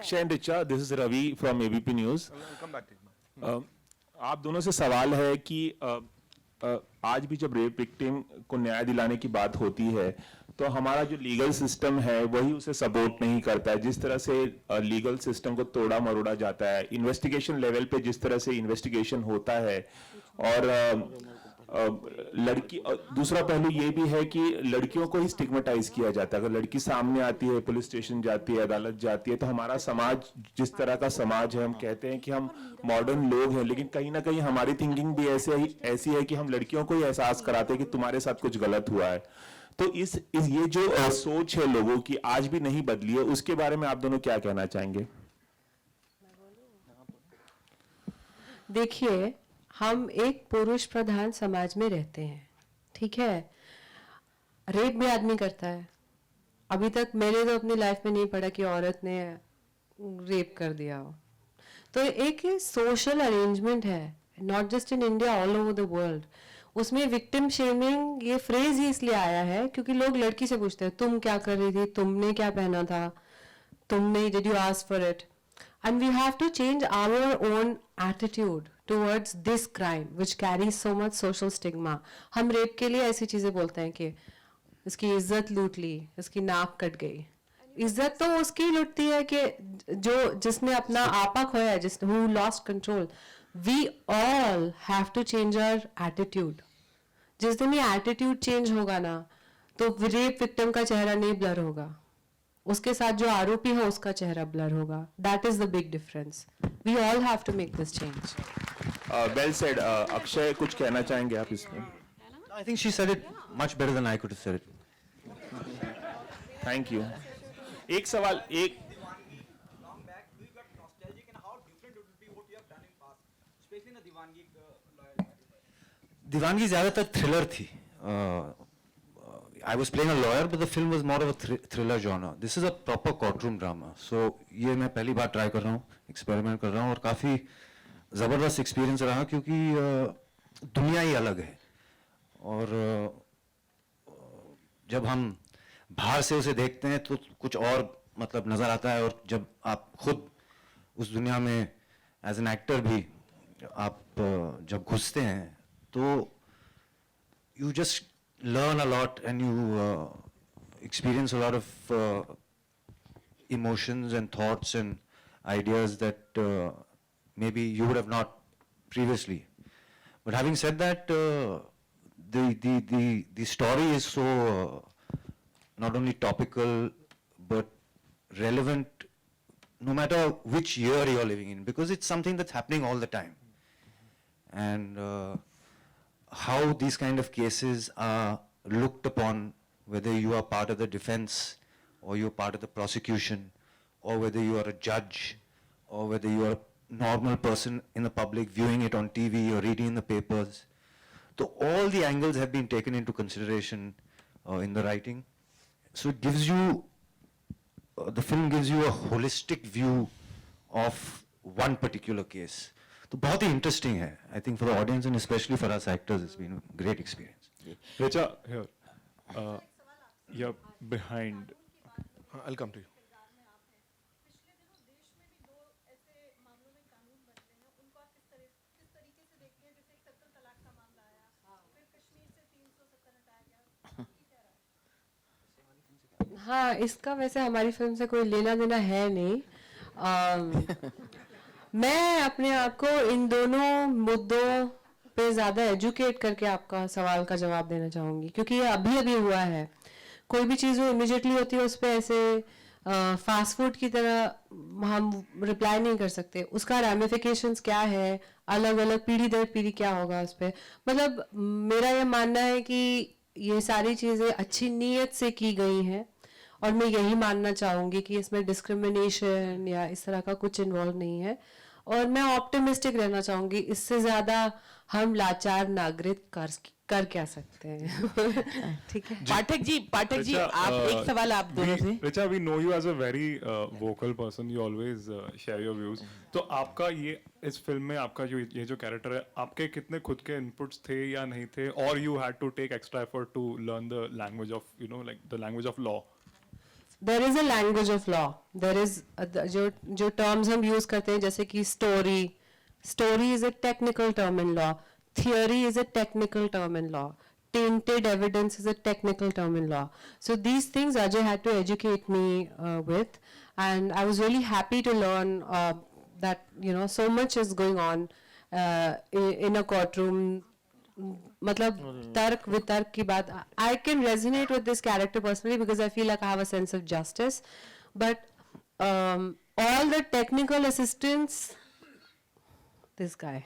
Akshay and Richa, this is Ravi from ABP News. I'll come back to it. आप दोनों से सवाल है कि आज भी जब रेप विक्टिम को न्याय दिलाने की बात होती है तो हमारा जो लीगल सिस्टम है वही उसे सपोर्ट नहीं करता है। जिस तरह से लीगल सिस्टम को तोड़ा मरोड़ा जाता है, इन्वेस्टिगेशन लेवल पे जिस तरह से इन्वेस्टिगेशन होता है, और लड़की, दूसरा पहलू ये भी है कि लड़कियों को ही स्टिग्मेटाइज किया जाता है। अगर लड़की सामने आती है, पुलिस स्टेशन जाती है, अदालत जाती है, तो हमारा समाज जिस तरह का समाज है, हम कहते हैं कि हम मॉडर्न लोग हैं, लेकिन कहीं ना कहीं हमारी थिंकिंग भी ऐसी है कि हम लड़कियों को ही एहसास कराते हैं कि तुम्हारे साथ कुछ गलत हुआ है। तो इस ये जो सोच है लोगों की आज भी नहीं बदली है, उसके बारे में आप दोनों क्या कहना चाहेंगे? देखिए, हम एक पुरुष प्रधान समाज में रहते हैं, ठीक है। रेप भी आदमी करता है। अभी तक मैंने तो अपनी लाइफ में नहीं पढ़ा कि औरत ने रेप कर दिया हो। तो एक सोशल अरेंजमेंट है, not just in India, all over the world. उसमें विक्टिम शेमिंग ये फ्रेज ही इसलिए आया है क्योंकि लोग लड़की से पूछते हैं, तुम क्या कर रही थी, तुमने क्या पहना था, तुमने, did you ask for it? And we have to change our own attitude towards this crime which carries so much social stigma. हम रेप के लिए ऐसी चीजें बोलते हैं कि इसकी इज्जत लूट ली, इसकी नाक कट गई। इज्जत तो उसकी लुटती है कि जो जिसने अपना आपा खोया है, जिसने who lost control. We all have to change our attitude. जिस दिन ये attitude change होगा ना, तो रेप विक्टिम का चेहरा नहीं ब्लर होगा, उसके साथ जो आरोपी है उसका चेहरा ब्लर होगा। That is the big difference. We all have to make this change. Well said. Akshay, कुछ कहना चाहेंगे आप इसमें? I think she said it much better than I could have said it. Thank you. एक सवाल, एक long back, do you got nostalgic and how different it would be what you have done in past, especially in the Diwangi lawyer? दीवानगी ज्यादातर thriller थी. I was playing a lawyer, but the film was more of a thriller genre. This is a proper courtroom drama. So ये मैं पहली बार try कर रहा हूँ, experiment कर रहा हूँ, और काफ़ी ज़बरदस्त एक्सपीरियंस रहा क्योंकि दुनिया ही अलग है। और जब हम बाहर से उसे देखते हैं तो कुछ और मतलब नज़र आता है, और जब आप खुद उस दुनिया में एज एन एक्टर भी आप जब घुसते हैं तो you just learn a lot and you experience a lot of emotions and thoughts and ideas that maybe you would have not previously. But having said that, the story is so not only topical but relevant no matter which year you're living in, because it's something that's happening all the time. And how these kind of cases are looked upon, whether you are part of the defense or you're part of the prosecution, or whether you are a judge, or whether you are a normal person in the public viewing it on TV or reading in the papers. So all the angles have been taken into consideration in the writing. So it gives you, the film gives you a holistic view of one particular case. तो बहुत ही interesting है, I think for the audience and specially for us actors it's been great experience. Richa, here. You're behind. I'll come to you. पिछले दिनों देश में भी दो ऐसे मामलों में कानून बदले हैं, उनको आप किस तरीके से देखते हैं? जैसे एक ट्रिपल तलाक का मामला आया, फिर कश्मीर से 370 हटाया गया, क्या रहा है? हाँ, इसका वैसे हमारी फिल्म से कोई लेना देना है नहीं। मैं अपने आप को इन दोनों मुद्दों पे ज़्यादा एजुकेट करके आपका सवाल का जवाब देना चाहूँगी, क्योंकि ये अभी अभी हुआ है। कोई भी चीज़ जो इमिजिएटली होती है उस पर ऐसे फास्ट फूड की तरह हम रिप्लाई नहीं कर सकते। उसका रैमिफिकेशंस क्या है, अलग अलग पीढ़ी दर पीढ़ी क्या होगा उस पर। मतलब मेरा ये मानना है कि ये सारी चीज़ें अच्छी नीयत से की गई हैं, और मैं यही मानना चाहूँगी कि इसमें डिस्क्रिमिनेशन या इस तरह का कुछ इन्वॉल्व नहीं है। और मैं ऑप्टिमिस्टिक रहना चाहूँगी, इससे ज़्यादा हम लाचार नागरिक कर क्या सकते हैं। ठीक है पाठक जी आप एक सवाल आप दोनों से। Richa, we know you as a very vocal person. You always share your views. तो आपका ये इस फिल्म में आपका जो ये जो कैरेक्टर है, आपके कितने खुद के इनपुट्स थे या नहीं थे, और you had to take extra effort to learn the language of, you know, like the language of law? there is a language of law. There is जो terms हम use करते हैं जैसे कि story is a technical term in law, theory is a technical term in law, tainted evidence is a technical term in law. So these things Ajay had to educate me with, and I was really happy to learn that so much is going on in a courtroom. मतलब तर्क वितर्क की बात, I can resonate with this character personally because I feel like I have a sense of justice, but all the technical assistance, this guy.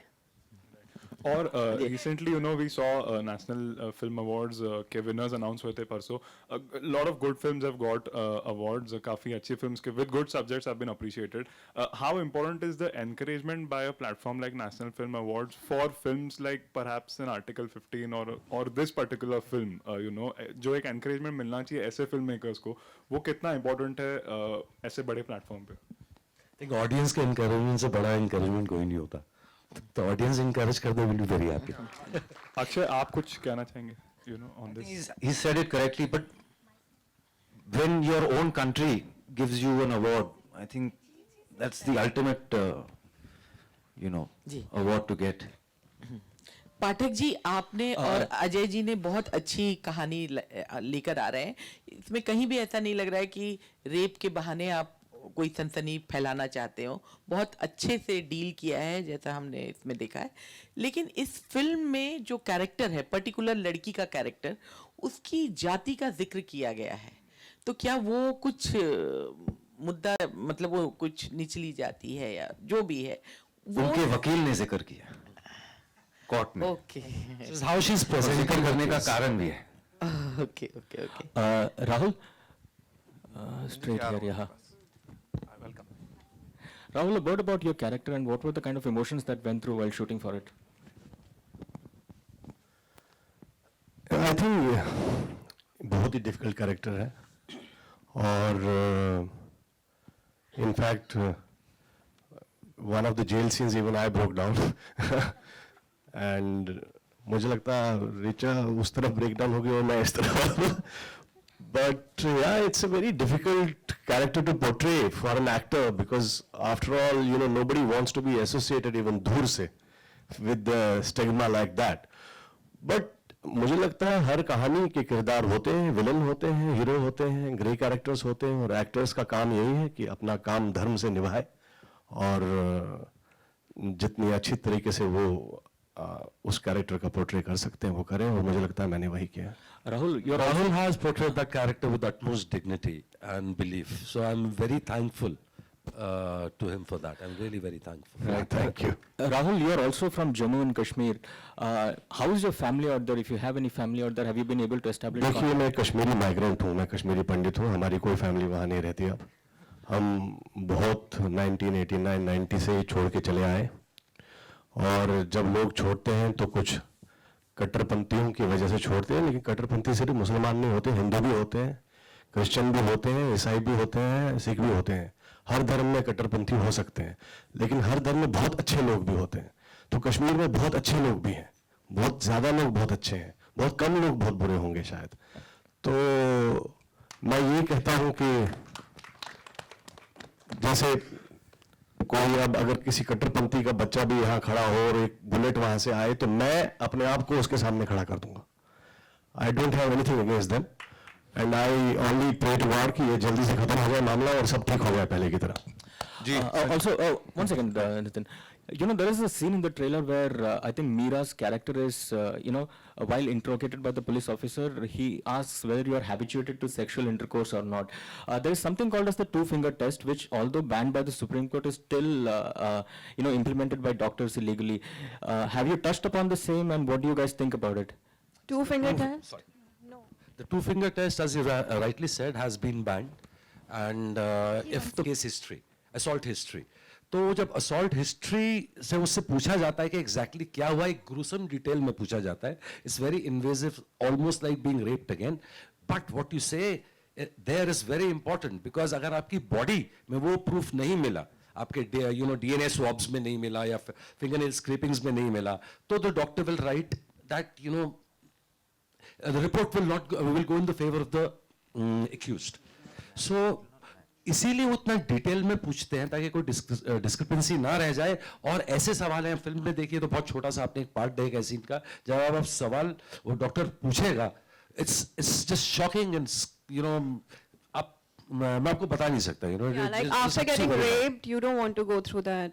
और recently we saw National Film Awards के winners announce हुए थे परसों. A lot of good films have got awards. काफी अच्छी films के with good subjects have been appreciated. How important is the encouragement by a platform like National Film Awards for films like perhaps an Article 15 or this particular film? जो एक encouragement मिलना चाहिए ऐसे filmmakers को, वो कितना important है ऐसे बड़े platform पे? एक ऑडियंस के encouragement से बड़ा encouragement कोई नहीं होता. तो ऑडियंस encourage कर दे, will be very happy. Akshay, आप कुछ कहना चाहेंगे on this? He said it correctly, but when your own country gives you an award, I think that's the ultimate, ji. award to get. Pathak ji, आपने और अजय जी ने बहुत अच्छी कहानी लेकर आ रहे हैं. इसमें कहीं भी ऐसा नहीं लग रहा है कि रेप के बहाने आप कोई सनसनी फैलाना चाहते हो. बहुत अच्छे से डील किया है जैसा हमने इसमें देखा है. लेकिन इस फिल्म में जो कैरेक्टर है, पर्टिकुलर लड़की का कैरेक्टर, उसकी जाति का जिक्र किया गया है. तो क्या वो कुछ मुद्दा, मतलब वो कुछ निचली जाति है या जो भी है वो? उनके वकील ने जिक्र किया कोर्ट में. Okay This is how she's presenting जिक्र करने the का case. कारण भी है. Okay okay okay. Rahul, straight here, yeah. Rahul, a word about your character and what were the kind of emotions that went through while shooting for it? I think बहुत ही difficult character है और in fact one of the jail scenes even I broke down and मुझे लगता है रिचा उस तरफ break down होगी और मैं इस तरफ. But yeah, it's a very difficult character to portray for an actor because after all, nobody wants to be associated even दूर से with the stigma like that. But मुझे लगता है हर कहानी के किरदार होते हैं, विलन होते हैं, हीरो होते हैं, ग्रे कैरेक्टर्स होते हैं और एक्टर्स का काम यही है कि अपना काम धर्म से निभाए और जितनी अच्छी तरीके से वो उस कैरेक्टर का पोर्ट्रे कर सकते हैं वो करें और मुझे लगता है मैंने वही किया. Rahul has portrayed that character with utmost dignity and belief. So I'm very thankful to him for that. I'm really very thankful. Right, Thank you. Rahul, you are also from Jammu and Kashmir. How is your family out there? If you have any family out there, have you been able to establish? देखिए मैं Kashmiri migrant हूँ, मैं कश्मीरी पंडित हूँ, हमारी कोई family वहाँ नहीं रहती अब. हम बहुत 1989-90 से छोड़ के चले आए और जब लोग छोड़ते हैं तो कुछ कट्टरपंथियों की वजह से छोड़ते हैं, लेकिन कट्टरपंथी सिर्फ मुसलमान नहीं होते, हिंदू भी होते हैं, क्रिश्चियन भी होते हैं, ईसाई भी होते हैं, सिख भी होते हैं. हर धर्म में कट्टरपंथी हो सकते हैं, लेकिन हर धर्म में बहुत अच्छे लोग भी होते हैं. तो कश्मीर में बहुत अच्छे लोग भी हैं, बहुत ज़्यादा लोग बहुत अच्छे हैं, बहुत कम लोग बहुत बुरे होंगे शायद. तो मैं ये कहता हूँ कि जैसे कोई अब अगर किसी कट्टरपंथी का बच्चा भी यहाँ खड़ा हो और एक बुलेट वहां से आए तो मैं अपने आप को उसके सामने खड़ा कर दूंगा. I don't have anything against them and I only pray to God कि ये जल्दी से खत्म हो जाए मामला और सब ठीक हो जाए पहले की तरह. Also, one second, Nitin. There is a scene in the trailer where I think Meera's character is, while interrogated by the police officer, he asks whether you are habituated to sexual intercourse or not. There is something called as the two-finger test, which, although banned by the Supreme Court, is still, implemented by doctors illegally. Have you touched upon the same, and what do you guys think about it? Two-finger test? No. The two-finger test, as you rightly said, has been banned. And if the case history, assault history, तो जब assault history से उससे पूछा जाता है कि exactly क्या हुआ, एक ग्रूसम डिटेल में पूछा जाता है. It's very invasive, almost like being raped again. But what you say there is very important because अगर आपकी बॉडी में वो प्रूफ नहीं मिला, आपके डीएनए स्वैब्स में नहीं मिला या फिंगरनेल स्क्रैपिंग्स में नहीं मिला, तो the doctor will write that the report will go in the favor of the accused. सो इसीलिए वो उतना डिटेल में पूछते हैं ताकि कोई डिस्क्रिपेंसी ना रह जाए। और ऐसे सवाल हैं फिल्म में, देखिए तो बहुत छोटा सा आपने एक पार्ट देखा है सीन का, जब आप सवाल वो डॉक्टर पूछेगा, it's just shocking and you know, आप मैं आपको बता नहीं सकता, you know. Yeah, like after getting raped, you don't want to go through that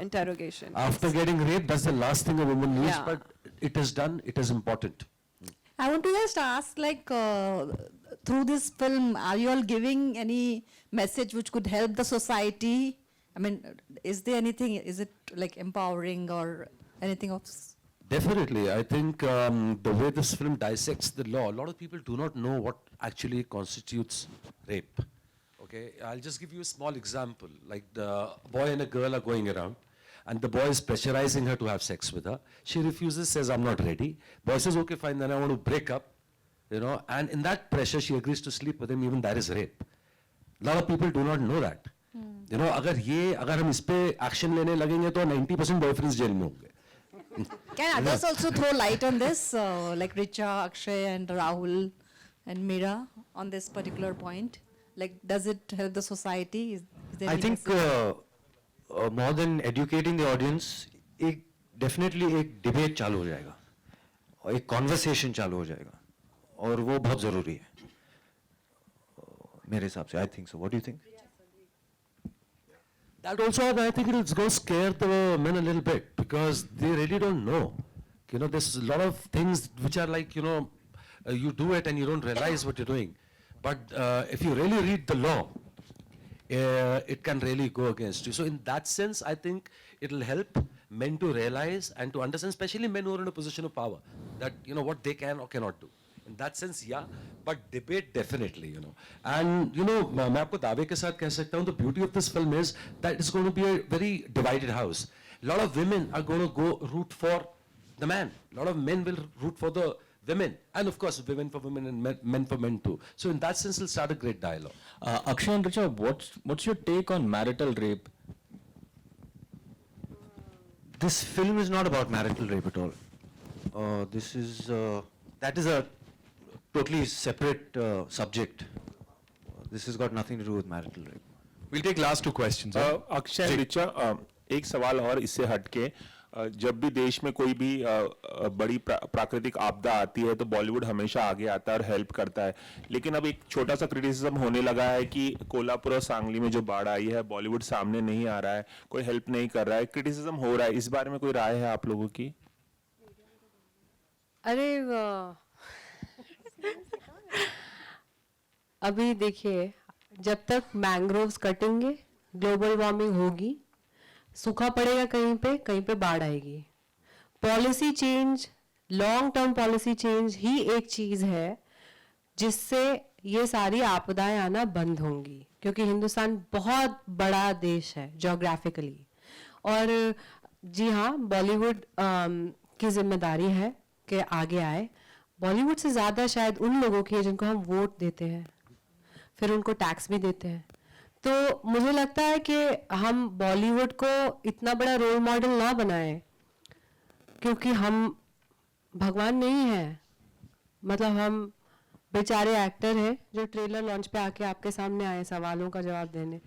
interrogation. After getting raped, that's the last thing a woman needs, Yeah. but it is done, it is important. I want to just ask, like, through this film, are you all giving any message which could help the society? I mean, is there anything, is it like empowering or anything of? Definitely. I think the way this film dissects the law, a lot of people do not know what actually constitutes rape. Okay, I'll just give you a small example. Like the boy and a girl are going around, and the boy is pressurizing her to have sex with her. She refuses, says, I'm not ready. Boy says, okay, fine, then I want to break up. You know, and in that pressure, she agrees to sleep with him, even that is rape. A lot of people do not know that. You know, अगर हम इस पे action लेने लगेंगे तो 90% boyfriends jail में होंगे. Can others also throw light on this, like Richa, Akshay, and Rahul, and Meera on this particular point? Like, does it help the society? Is there I any think message? more than educating the audience, एक definitely एक debate चालू हो जाएगा और एक conversation चालू हो जाएगा और वो बहुत ज़रूरी है मेरे हिसाब से. I think so. What do you think? That also, I think it's going to scare the men a little bit because they really don't know. You know, there's a lot of things which are like, you know, you do it and you don't realize what you're doing. But if you really read the law, it can really go against you. So in that sense, I think it'll help men to realize and to understand, especially men who are in a position of power, that, you know, what they can or cannot do. In that sense, yeah, but debate definitely, you know. And, you know, मैं आपको दावे के साथ कह सकता हूँ, the beauty of this film is that it's going to be a very divided house. A lot of women are going to go root for the man. A lot of men will root for the women. And of course, women for women and men for men too. So in that sense, it'll start a great dialogue. Akshay and Richa, what's your take on marital rape? This film is not about marital rape at all. That is a totally separate subject. This has got nothing to do with marital rape. We'll take last two questions. Akshay Richa, एक सवाल और इससे हटके, जब भी देश में कोई भी बड़ी प्राकृतिक आपदा आती है तो बॉलीवुड हमेशा आगे आता है और हेल्प करता है, लेकिन अब एक छोटा सा क्रिटिसिज्म होने लगा है कि कोल्हापुर और सांगली में जो बाढ़ आई है बॉलीवुड सामने नहीं आ रहा है, कोई हेल्प नहीं कर रहा है, क्रिटिसिज्म हो रहा है. इस बारे में कोई राय है आप लोगों की? अरे अभी देखिए, जब तक मैंग्रोव्स कटेंगे ग्लोबल वार्मिंग होगी, सूखा पड़ेगा कहीं पे बाढ़ आएगी. Policy change, long term policy change ही एक चीज है जिससे ये सारी आपदाएं आना बंद होंगी, क्योंकि हिंदुस्तान बहुत बड़ा देश है ज्योग्राफिकली. और जी हाँ, बॉलीवुड की जिम्मेदारी है कि आगे आए. बॉलीवुड से ज़्यादा शायद उन लोगों की है जिनको हम वोट देते हैं, फिर उनको टैक्स भी देते हैं. तो मुझे लगता है कि हम बॉलीवुड को इतना बड़ा रोल मॉडल ना बनाएं, क्योंकि हम भगवान नहीं हैं. मतलब हम बेचारे एक्टर हैं जो ट्रेलर लॉन्च पे आके आपके सामने आए सवालों का जवाब देने.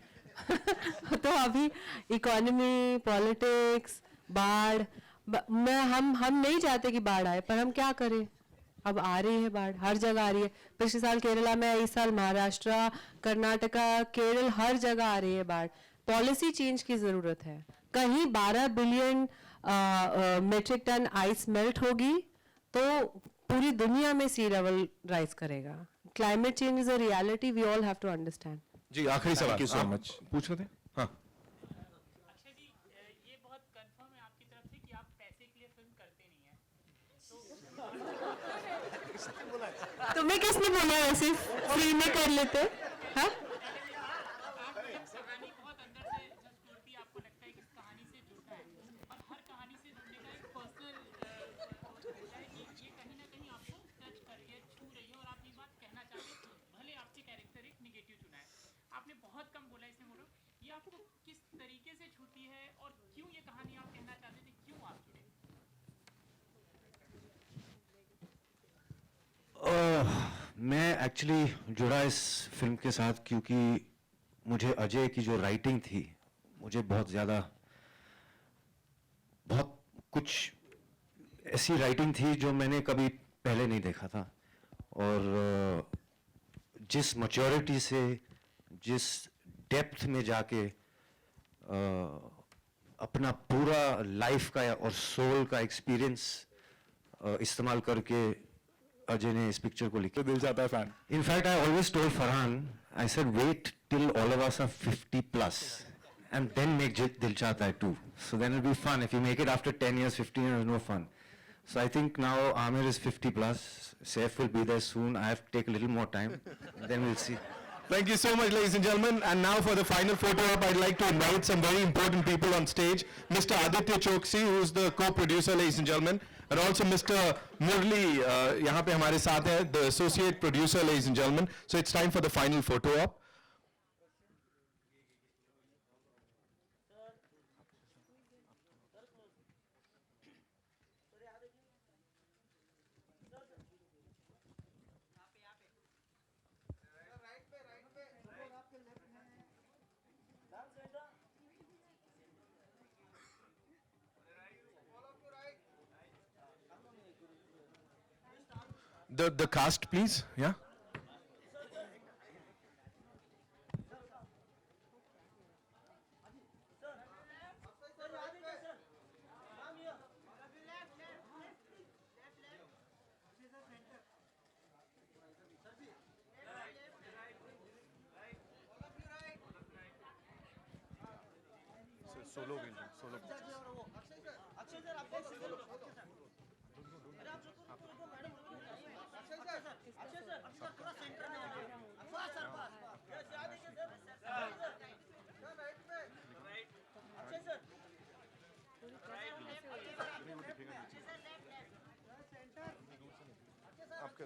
तो अभी इकोनॉमी, पॉलिटिक्स, बाढ़, हम नहीं चाहते कि बाढ़ आए, पर हम क्या करें. अब आ रही है बाढ़, हर जगह आ रही है. पिछले साल केरला में, इस साल महाराष्ट्र, कर्नाटका, केरल, हर जगह आ रही है बाढ़. पॉलिसी चेंज की जरूरत है. कहीं 12 billion metric ton ice melt होगी तो पूरी दुनिया में सी लेवल राइज करेगा. Climate change is a reality, we all have to understand. जी, आखिरी सवाल. Thank you so much. पूछ रहे थे? हाँ. अक्षय जी, ये बहुत कंफर्म है आपकी तरफ से कि आप पैसे के लिए फिल्म करते नहीं हैं. तुम्हें किसने बोला ऐसे फ्री में कर लेते? हाँ, कहानी बहुत अंदर से जुड़ती है, आपको लगता है कि इस कहानी से जुड़ना है, और हर कहानी से जुड़ने का एक पर्सनल होता है कि ये कहीं ना कहीं आपको टच कर रही है, छू रही है, और आप ये बात कहना चाहते हैं. भले आपके कैरेक्टर एक निगेटिव चुना है, आपने बहुत कम बोला इसमें, बोलो ये आपको किस तरीके से छूती है और क्यों ये कहानी आप कहना चाहते थे, क्यों आप जुड़े? मैं एक्चुअली जुड़ा इस फिल्म के साथ क्योंकि मुझे अजय की जो राइटिंग थी, मुझे बहुत कुछ ऐसी राइटिंग थी जो मैंने कभी पहले नहीं देखा था, और जिस मैच्योरिटी से, जिस डेप्थ में जाके अपना पूरा लाइफ का और सोल का एक्सपीरियंस इस्तेमाल करके अजय ने इस पिक्चर को लिखा। दिल चाहता है fan. In fact, I always told Farhan, I said, wait till all of us are 50 plus, and then make Dil Chahta Hai 2. So then it'll be fun. If you make it after 10 years, 15 years, no fun. So I think now Amir is 50 plus. Saif will be there soon. I have to take a little more time. Then we'll see. Thank you so much, ladies and gentlemen. And now for the final photo op, I'd like to invite some very important people on stage. Mr. Aditya Choksi, who's the co-producer, ladies and gentlemen. And also Mr. Murli, यहाँ पे हमारे साथ है, the associate producer, ladies and gentlemen. So it's time for the final photo op. The cast, please. Yeah. आपके